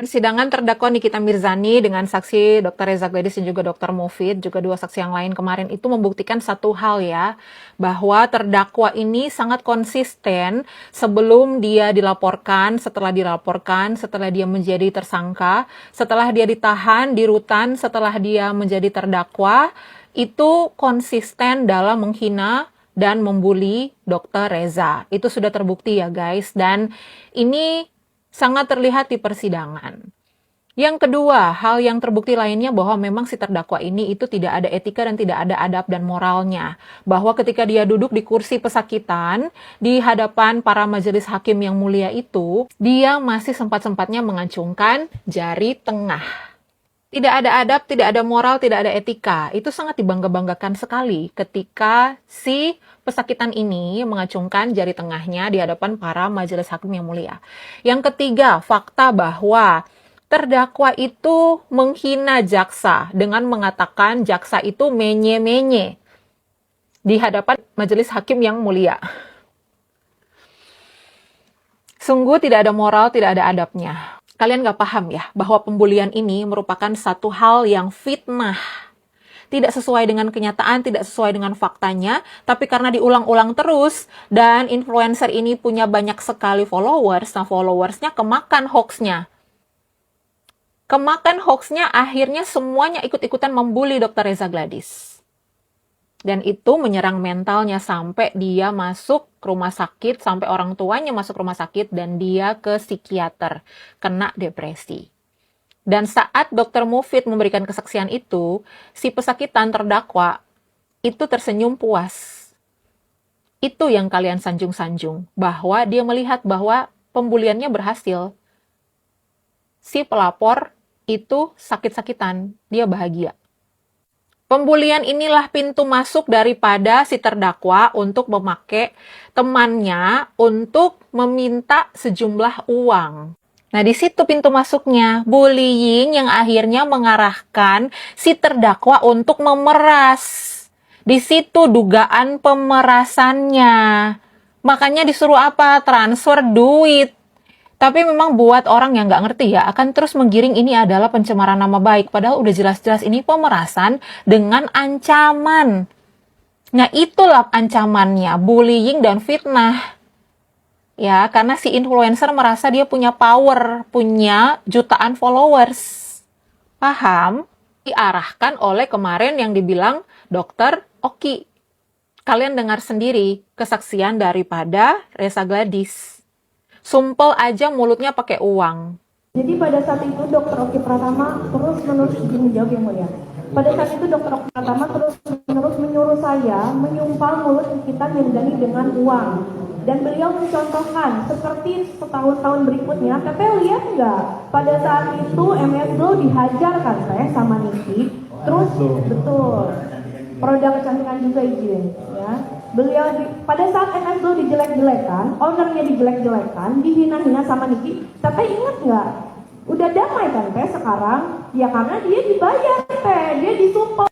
Persidangan terdakwa Nikita Mirzani dengan saksi Dr. Reza Gladys dan juga Dr. Mufid, juga dua saksi yang lain kemarin itu membuktikan satu hal ya, bahwa terdakwa ini sangat konsisten sebelum dia dilaporkan, setelah dia menjadi tersangka, setelah dia ditahan di rutan, setelah dia menjadi terdakwa, itu konsisten dalam menghina dan membuli Dr. Reza. Itu sudah terbukti ya guys, dan ini sangat terlihat di persidangan. Yang kedua, hal yang terbukti lainnya bahwa memang si terdakwa ini itu tidak ada etika dan tidak ada adab dan moralnya. Bahwa ketika dia duduk di kursi pesakitan, di hadapan para majelis hakim yang mulia itu, dia masih sempat-sempatnya mengacungkan jari tengah. Tidak ada adab, tidak ada moral, tidak ada etika. Itu sangat dibangga-banggakan sekali ketika si pesakitan ini mengacungkan jari tengahnya di hadapan para majelis hakim yang mulia. Yang ketiga, fakta bahwa terdakwa itu menghina jaksa dengan mengatakan jaksa itu menye-menye di hadapan majelis hakim yang mulia. Sungguh tidak ada moral, tidak ada adabnya. Kalian gak paham ya, bahwa pembulian ini merupakan satu hal yang fitnah. Tidak sesuai dengan kenyataan, tidak sesuai dengan faktanya, tapi karena diulang-ulang terus, dan influencer ini punya banyak sekali followers, nah followersnya kemakan hoaxnya. Kemakan hoaxnya, akhirnya semuanya ikut-ikutan membuli Dr. Reza Gladys. Dan itu menyerang mentalnya sampai dia masuk ke rumah sakit, sampai orang tuanya masuk rumah sakit, dan dia ke psikiater, kena depresi. Dan saat Dr. Mufid memberikan kesaksian itu, si pesakitan terdakwa itu tersenyum puas. Itu yang kalian sanjung-sanjung, bahwa dia melihat bahwa pembuliannya berhasil. Si pelapor itu sakit-sakitan, dia bahagia. Pembulian inilah pintu masuk daripada si terdakwa untuk memakai temannya untuk meminta sejumlah uang. Nah, di situ pintu masuknya, bullying yang akhirnya mengarahkan si terdakwa untuk memeras. Di situ dugaan pemerasannya. Makanya disuruh apa? Transfer duit. Tapi memang buat orang yang nggak ngerti ya, akan terus menggiring ini adalah pencemaran nama baik. Padahal udah jelas-jelas ini pemerasan dengan ancaman. Nah, itulah ancamannya, bullying dan fitnah. Ya, karena si influencer merasa dia punya power, punya jutaan followers. Paham? Diarahkan oleh kemarin yang dibilang Dokter Oki. Kalian dengar sendiri kesaksian daripada Reza Gladys. Sumpel aja mulutnya pakai uang. Jadi pada saat itu Dr. Oki Pratama terus-menerus izin menjawab yang mulia. Pada saat itu Dr. Oki Pratama terus-menerus menyuruh saya menyumpal mulut Nikita Mirzani dengan uang. Dan beliau mencontohkan seperti setahun-tahun berikutnya. Teteh lihat nggak? Pada saat itu MS Glow dihajar kan teh sama Niki. Terus betul. Produk kecantikan juga izin ya. Beliau pada saat MS Glow dijelek-jelekan, ownernya dijelek-jelekan, dihina-hina sama Niki. Tapi ingat nggak? Udah damai kan teh sekarang? Ya karena dia dibayar teh, dia disupport.